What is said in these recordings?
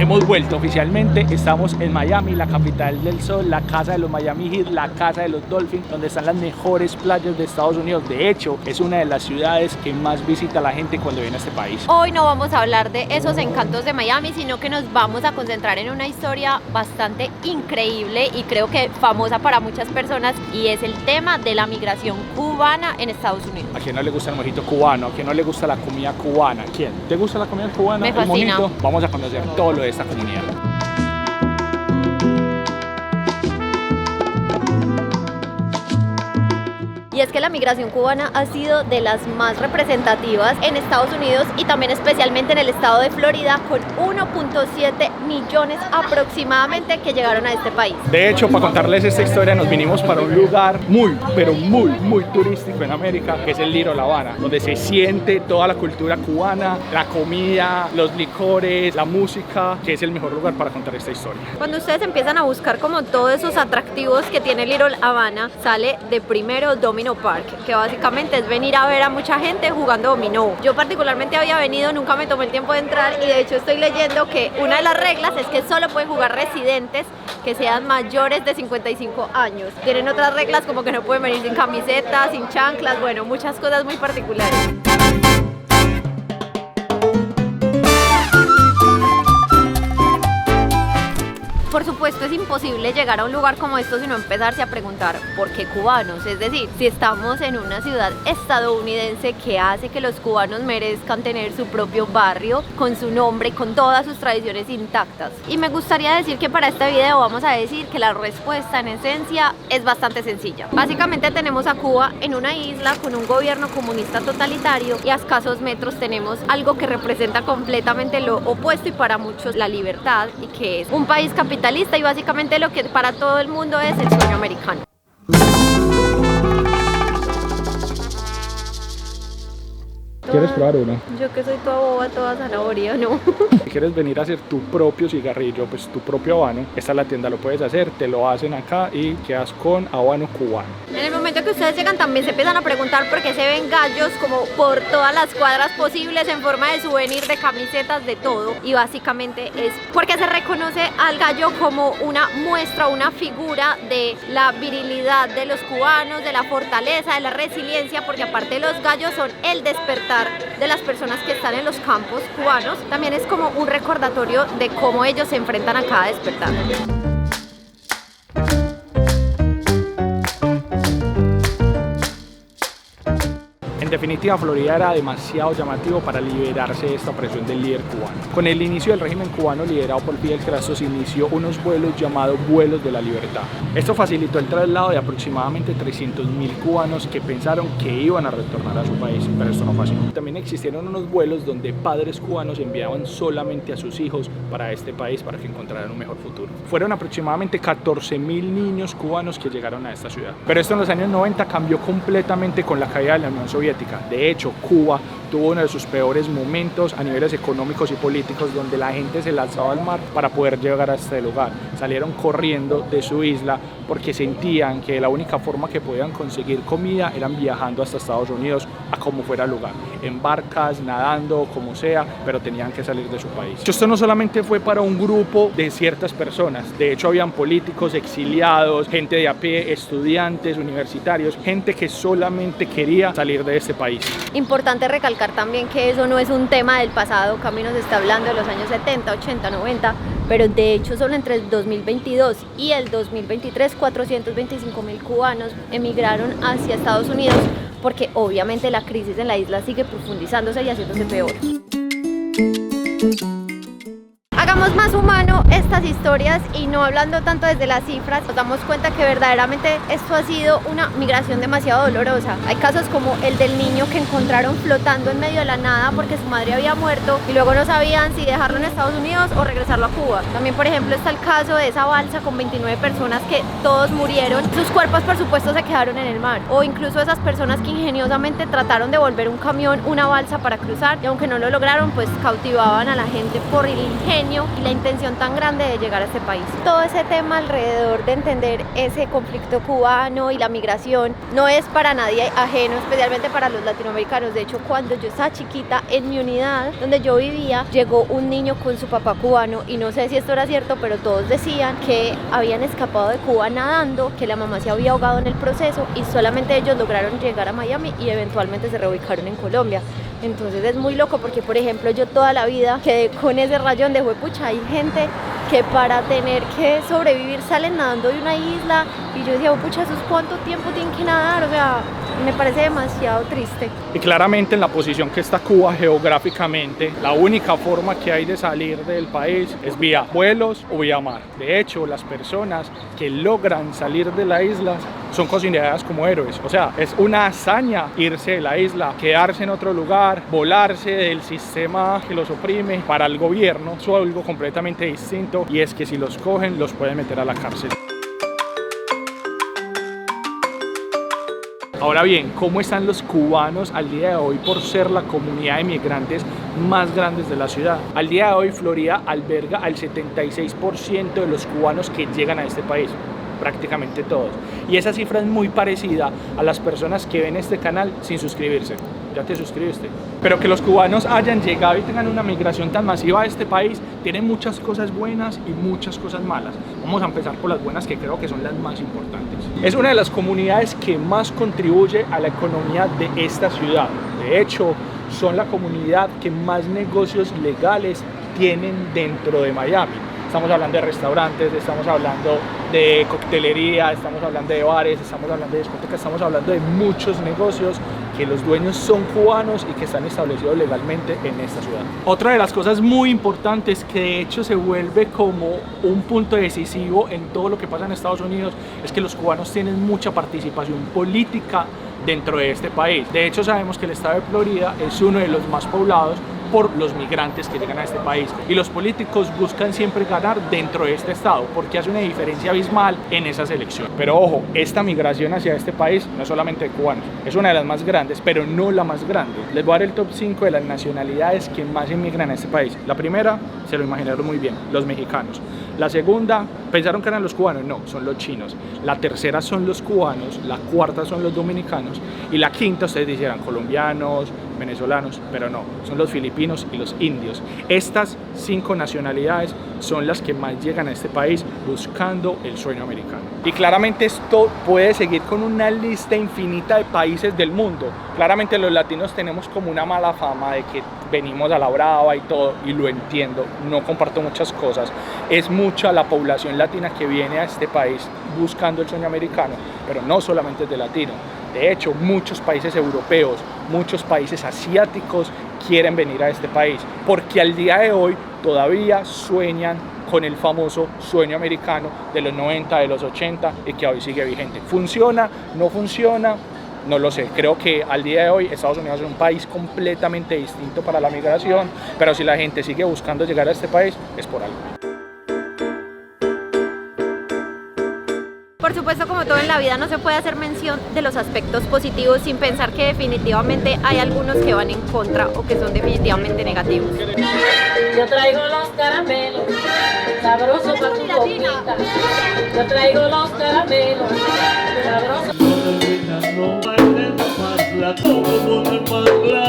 Hemos vuelto oficialmente, estamos en Miami, la capital del sol, la casa de los Miami Heat, la casa de los Dolphins, donde están las mejores playas de Estados Unidos. De hecho, es una de las ciudades que más visita la gente cuando viene a este país. Hoy no vamos a hablar de esos encantos de Miami, sino que nos vamos a concentrar en una historia bastante increíble y creo que famosa para muchas personas, y es el tema de la migración cubana en Estados Unidos. ¿A quién no le gusta el mojito cubano? ¿A quién no le gusta la comida cubana? ¿Quién? ¿Te gusta la comida cubana? Me fascina. El mojito. Vamos a conocer todo lo de esta comunidad. Y es que la migración cubana ha sido de las más representativas en Estados Unidos y también especialmente en el estado de Florida, con 1.7 millones aproximadamente que llegaron a este país. De hecho, para contarles esta historia nos vinimos para un lugar muy turístico en América, que es el Little Havana, donde se siente toda la cultura cubana, la comida, los licores, la música, que es el mejor lugar para contar esta historia. Cuando ustedes empiezan a buscar como todos esos atractivos que tiene Little Havana, sale de primero Domino Park, que básicamente es venir a ver a mucha gente jugando dominó. Yo particularmente había venido, nunca me tomé el tiempo de entrar, y de hecho estoy leyendo que una de las reglas es que solo pueden jugar residentes que sean mayores de 55 años. Tienen otras reglas como que no pueden venir sin camiseta, sin chanclas, bueno, muchas cosas muy particulares. Por supuesto, es imposible llegar a un lugar como esto sino empezarse a preguntar ¿por qué cubanos? Es decir, si estamos en una ciudad estadounidense, ¿qué hace que los cubanos merezcan tener su propio barrio con su nombre y con todas sus tradiciones intactas? Y me gustaría decir que para este video vamos a decir que la respuesta en esencia es bastante sencilla. Básicamente tenemos a Cuba en una isla con un gobierno comunista totalitario, y a escasos metros tenemos algo que representa completamente lo opuesto y para muchos la libertad, y que es un país capitalista y básicamente lo que para todo el mundo es el sueño americano. ¿Quieres probar uno? Yo que soy toda boba, toda zanahoria, ¿no? Si quieres venir a hacer tu propio cigarrillo, pues tu propio habano, esta es la tienda, lo puedes hacer, te lo hacen acá y quedas con habano cubano. En el momento que ustedes llegan también se empiezan a preguntar por qué se ven gallos como por todas las cuadras posibles en forma de souvenir, de camisetas, de todo, y básicamente es porque se reconoce al gallo como una muestra, una figura de la virilidad de los cubanos, de la fortaleza, de la resiliencia, porque aparte los gallos son el despertar de las personas que están en los campos cubanos, también es como un recordatorio de cómo ellos se enfrentan a cada despertar. En definitiva, Florida era demasiado llamativo para liberarse de esta opresión del líder cubano. Con el inicio del régimen cubano liderado por Fidel Castro se inició unos vuelos llamados vuelos de la libertad. Esto facilitó el traslado de aproximadamente 300.000 cubanos que pensaron que iban a retornar a su país, pero esto no fue así. También existieron unos vuelos donde padres cubanos enviaban solamente a sus hijos para este país para que encontraran un mejor futuro. Fueron aproximadamente 14.000 niños cubanos que llegaron a esta ciudad. Pero esto en los años 90 cambió completamente con la caída de la Unión Soviética. De hecho, Cuba tuvo uno de sus peores momentos a niveles económicos y políticos, donde la gente se lanzaba al mar para poder llegar a este lugar. Salieron corriendo de su isla porque sentían que la única forma que podían conseguir comida eran viajando hasta Estados Unidos a como fuera el lugar, en barcas, nadando, como sea, pero tenían que salir de su país. Esto no solamente fue para un grupo de ciertas personas, de hecho habían políticos, exiliados, gente de a pie, estudiantes, universitarios, gente que solamente quería salir de este país. Importante recalcar también que eso no es un tema del pasado. Cami nos está hablando de los años 70, 80, 90, pero de hecho solo entre el 2022 y el 2023 425.000 cubanos emigraron hacia Estados Unidos, porque obviamente la crisis en la isla sigue profundizándose y haciéndose peor. Hagamos más humano estas historias y no hablando tanto desde las cifras, nos damos cuenta que verdaderamente esto ha sido una migración demasiado dolorosa. Hay casos como el del niño que encontraron flotando en medio de la nada porque su madre había muerto y luego no sabían si dejarlo en Estados Unidos o regresarlo a Cuba. También, por ejemplo, está el caso de esa balsa con 29 personas que todos murieron. Sus cuerpos, por supuesto, se quedaron en el mar. O incluso esas personas que ingeniosamente trataron de volver un camión una balsa para cruzar y aunque no lo lograron, pues cautivaban a la gente por el ingenio y la intención tan grande de llegar a este país. Todo ese tema alrededor de entender ese conflicto cubano y la migración no es para nadie ajeno, especialmente para los latinoamericanos. De hecho, cuando yo estaba chiquita, en mi unidad donde yo vivía, llegó un niño con su papá cubano y no sé si esto era cierto, pero todos decían que habían escapado de Cuba nadando, que la mamá se había ahogado en el proceso y solamente ellos lograron llegar a Miami y eventualmente se reubicaron en Colombia. Entonces es muy loco porque, por ejemplo, yo toda la vida quedé con ese rayón de juepucha, hay gente que para tener que sobrevivir salen nadando de una isla y yo decía, pucha, ¿esos cuánto tiempo tienen que nadar? O sea, me parece demasiado triste. Y claramente en la posición que está Cuba geográficamente, la única forma que hay de salir del país es vía vuelos o vía mar. De hecho, las personas que logran salir de la isla son consideradas como héroes. O sea, es una hazaña irse de la isla, quedarse en otro lugar, volarse del sistema que los oprime. Para el gobierno es algo completamente distinto, y es que si los cogen, los pueden meter a la cárcel. Ahora bien, ¿cómo están los cubanos al día de hoy por ser la comunidad de migrantes más grandes de la ciudad? Al día de hoy, Florida alberga al 76% de los cubanos que llegan a este país, prácticamente todos. Y esa cifra es muy parecida a las personas que ven este canal sin suscribirse. Ya te suscribiste. Pero que los cubanos hayan llegado y tengan una migración tan masiva a este país tiene muchas cosas buenas y muchas cosas malas. Vamos a empezar por las buenas, que creo que son las más importantes. Es una de las comunidades que más contribuye a la economía de esta ciudad. De hecho, son la comunidad que más negocios legales tienen dentro de Miami. Estamos hablando de restaurantes, estamos hablando de coctelería, estamos hablando de bares, estamos hablando de discotecas, estamos hablando de muchos negocios que los dueños son cubanos y que están establecidos legalmente en esta ciudad. Otra de las cosas muy importantes, que de hecho se vuelve como un punto decisivo en todo lo que pasa en Estados Unidos, es que los cubanos tienen mucha participación política dentro de este país. De hecho, sabemos que el estado de Florida es uno de los más poblados por los migrantes que llegan a este país, y los políticos buscan siempre ganar dentro de este estado porque hace una diferencia abismal en esas elecciones. Pero ojo, esta migración hacia este país no es solamente de cubanos, es una de las más grandes, pero no la más grande. Les voy a dar el top 5 de las nacionalidades que más inmigran a este país. La primera, se lo imaginaron muy bien, los mexicanos. La segunda, pensaron que eran los cubanos, no, son los chinos. La tercera son los cubanos, la cuarta son los dominicanos, y la quinta, ustedes dijeran colombianos, venezolanos, pero no, son los filipinos y los indios. Estas 5 nacionalidades son las que más llegan a este país buscando el sueño americano. Y claramente esto puede seguir con una lista infinita de países del mundo. Claramente los latinos tenemos como una mala fama de que venimos a la brava y todo, y lo entiendo, no comparto muchas cosas. Es mucha la población latina que viene a este país buscando el sueño americano, pero no solamente es de latino. De hecho, muchos países europeos, muchos países asiáticos quieren venir a este país porque al día de hoy todavía sueñan con el famoso sueño americano de los 90, de los 80 y que hoy sigue vigente. ¿Funciona? ¿No funciona? No lo sé. Creo que al día de hoy Estados Unidos es un país completamente distinto para la migración, pero si la gente sigue buscando llegar a este país es por algo. Por supuesto, como todo en la vida, no se puede hacer mención de los aspectos positivos sin pensar que definitivamente hay algunos que van en contra o que son definitivamente negativos. Yo traigo los caramelos, sabrosos para tu boquita. Yo traigo los caramelos, sabrosos.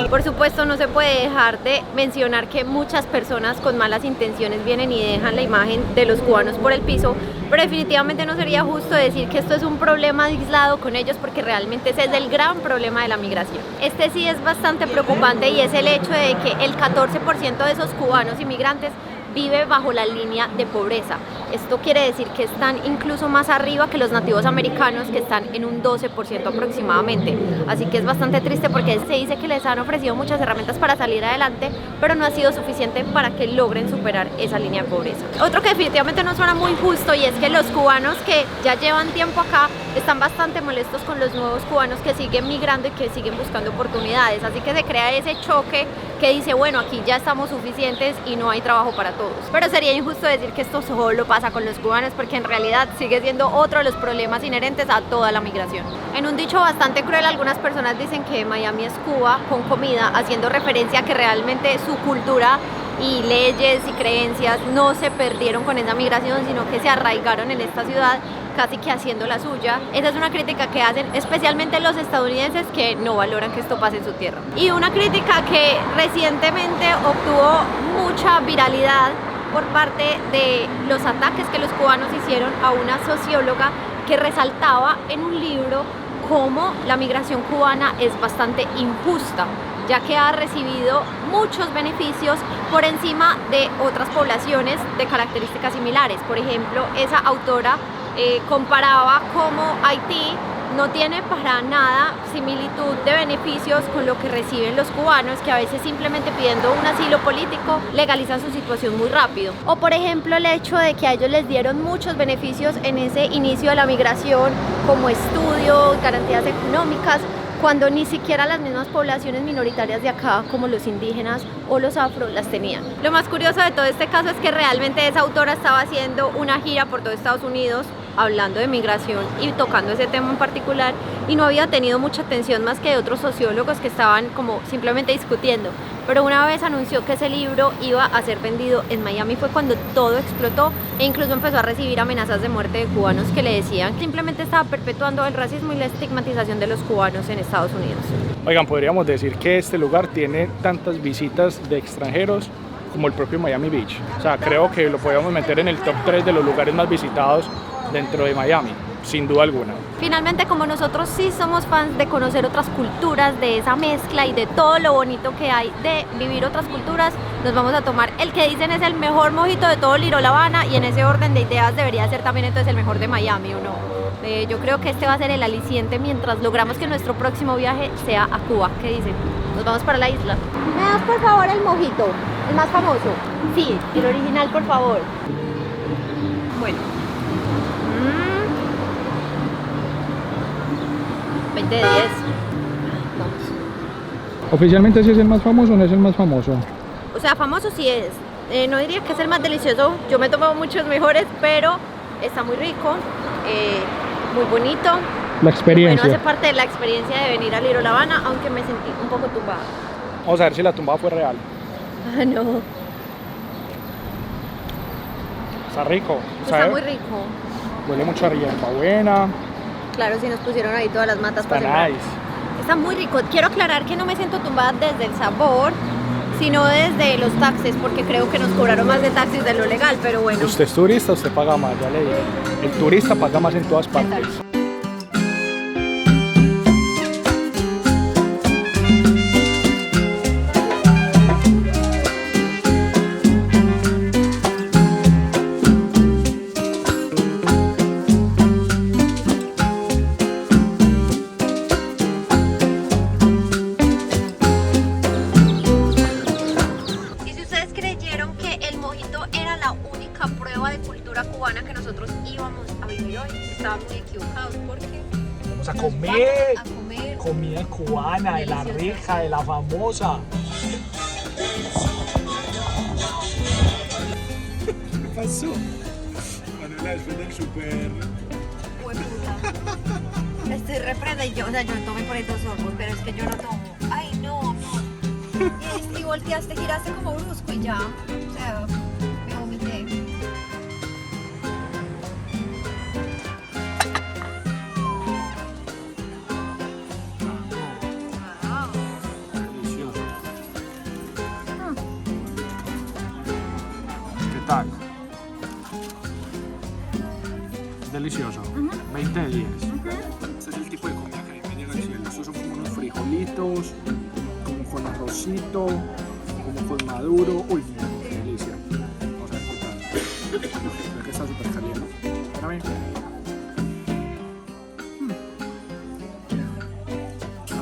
Por supuesto, no se puede dejar de mencionar que muchas personas con malas intenciones vienen y dejan la imagen de los cubanos por el piso, pero definitivamente no sería justo decir que esto es un problema aislado con ellos, porque realmente ese es el gran problema de la migración. Este sí es bastante preocupante, y es el hecho de que el 14% de esos cubanos inmigrantes vive bajo la línea de pobreza. Esto quiere decir que están incluso más arriba que los nativos americanos, que están en un 12% aproximadamente. Así que es bastante triste porque se dice que les han ofrecido muchas herramientas para salir adelante, pero no ha sido suficiente para que logren superar esa línea de pobreza. Otro que definitivamente no suena muy justo, y es que los cubanos que ya llevan tiempo acá están bastante molestos con los nuevos cubanos que siguen migrando y que siguen buscando oportunidades. Así que se crea ese choque que dice, bueno, aquí ya estamos suficientes y no hay trabajo para todos. Pero sería injusto decir que esto solo pasa con los cubanos, porque en realidad sigue siendo otro de los problemas inherentes a toda la migración. En un dicho bastante cruel, algunas personas dicen que Miami es Cuba con comida, haciendo referencia a que realmente su cultura y leyes y creencias no se perdieron con esa migración, sino que se arraigaron en esta ciudad, casi que haciendo la suya. Esa es una crítica que hacen especialmente los estadounidenses, que no valoran que esto pase en su tierra. Y una crítica que recientemente obtuvo mucha viralidad por parte de los ataques que los cubanos hicieron a una socióloga que resaltaba en un libro cómo la migración cubana es bastante injusta, ya que ha recibido muchos beneficios por encima de otras poblaciones de características similares. Por ejemplo, esa autora comparaba cómo Haití no tiene para nada similitud de beneficios con lo que reciben los cubanos, que a veces simplemente pidiendo un asilo político legalizan su situación muy rápido. O por ejemplo el hecho de que a ellos les dieron muchos beneficios en ese inicio de la migración, como estudios, garantías económicas, cuando ni siquiera las mismas poblaciones minoritarias de acá, como los indígenas o los afro, las tenían. Lo más curioso de todo este caso es que realmente esa autora estaba haciendo una gira por todo Estados Unidos, hablando de migración y tocando ese tema en particular, y no había tenido mucha atención más que de otros sociólogos que estaban como simplemente discutiendo. Pero una vez anunció que ese libro iba a ser vendido en Miami, fue cuando todo explotó, e incluso empezó a recibir amenazas de muerte de cubanos que le decían que simplemente estaba perpetuando el racismo y la estigmatización de los cubanos en Estados Unidos. Oigan, podríamos decir que este lugar tiene tantas visitas de extranjeros como el propio Miami Beach. O sea, creo que lo podríamos meter en el top 3 de los lugares más visitados dentro de Miami, sin duda alguna. Finalmente, como nosotros sí somos fans de conocer otras culturas, de esa mezcla y de todo lo bonito que hay de vivir otras culturas, nos vamos a tomar el que dicen es el mejor mojito de todo Little Havana, y en ese orden de ideas debería ser también entonces el mejor de Miami, ¿o no? Yo creo que este va a ser el aliciente mientras logramos que nuestro próximo viaje sea a Cuba. ¿Qué dicen? Nos vamos para la isla. ¿Me das por favor el mojito? El más famoso. Sí, el original, por favor. Bueno. 20 de 10. Vamos. ¿Oficialmente sí es el más famoso o no es el más famoso? O sea, famoso sí es. No diría que es el más delicioso. Yo me he tomado muchos mejores, pero está muy rico, muy bonito. La experiencia. Bueno, hace parte de la experiencia de venir a Little Havana, aunque me sentí un poco tumbada. Vamos a ver si la tumbada fue real. Ah, no. Está rico. Está muy rico. Huele mucho a hierbabuena. Claro, si nos pusieron ahí todas las matas para sembrar. Nice. Está muy rico. Quiero aclarar que no me siento tumbada desde el sabor, sino desde los taxes, porque creo que nos cobraron más de taxis de lo legal, pero bueno. Usted es turista, usted paga más, ya le dije. El turista paga más en todas partes. Exacto. Muy equivocados porque vamos a comer comida cubana, de la rica, de la famosa. ¿Qué pasó? Manuela, después del super... Estoy reprenda y yo, o sea, yo tomé por ahí 2 sorbos, pero es que yo no tomo. Ay, no, amor. Y volteaste, giraste como brusco y ya. O sea, me vomité. Delicioso. 20 de 10. Este es el tipo de comida que a mí me llega al cielo. Estos son como unos frijolitos, como con arrocito, como con maduro. Uy, qué delicia. Vamos a ver qué tal. Creo que está súper caliente. Espérame.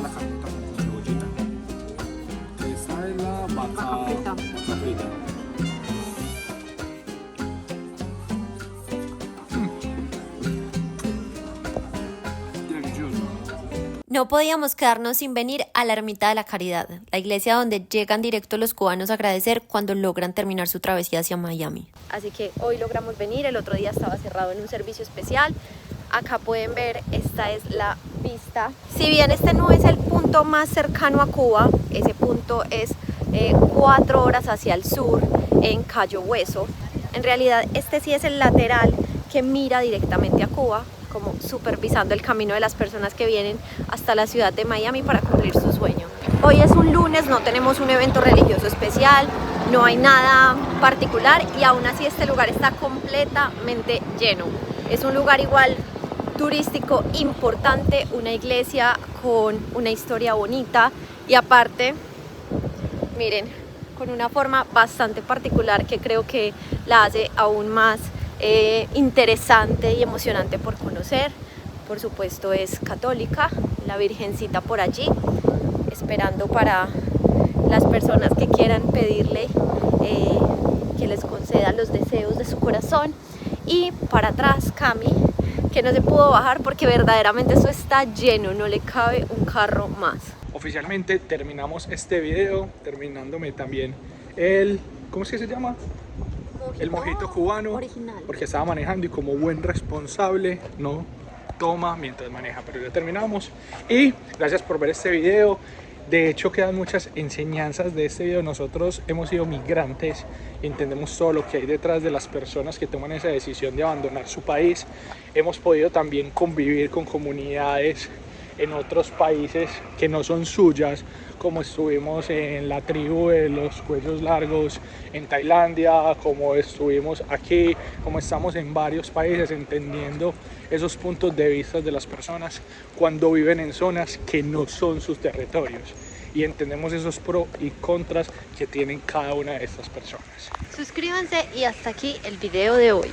La carnita con cebollita. Esta es la vaca frita. No podíamos quedarnos sin venir a la Ermita de la Caridad, la iglesia donde llegan directo los cubanos a agradecer cuando logran terminar su travesía hacia Miami. Así que hoy logramos venir, el otro día estaba cerrado en un servicio especial. Acá pueden ver, esta es la vista. Si bien este no es el punto más cercano a Cuba, ese punto es 4 horas hacia el sur en Cayo Hueso. En realidad este sí es el lateral que mira directamente a Cuba, como supervisando el camino de las personas que vienen hasta la ciudad de Miami para cumplir su sueño. Hoy es un lunes, no tenemos un evento religioso especial, no hay nada particular y aún así este lugar está completamente lleno. Es un lugar igual turístico importante, una iglesia con una historia bonita y aparte, miren, con una forma bastante particular que creo que la hace aún más interesante y emocionante por conocer. Por supuesto es católica, la Virgencita por allí, esperando para las personas que quieran pedirle que les conceda los deseos de su corazón. Y para atrás Cami, que no se pudo bajar porque verdaderamente eso está lleno, no le cabe un carro más. Oficialmente terminamos este video, terminándome también ¿cómo es que se llama? El mojito cubano original, porque estaba manejando y como buen responsable no toma mientras maneja, pero ya terminamos y gracias por ver este video. De hecho quedan muchas enseñanzas de este video. Nosotros hemos sido migrantes y entendemos todo lo que hay detrás de las personas que toman esa decisión de abandonar su país. Hemos podido también convivir con comunidades en otros países que no son suyas, como estuvimos en la tribu de los cuellos largos en Tailandia, como estuvimos aquí, como estamos en varios países, entendiendo esos puntos de vista de las personas cuando viven en zonas que no son sus territorios, y entendemos esos pros y contras que tienen cada una de estas personas. Suscríbanse y hasta aquí el video de hoy.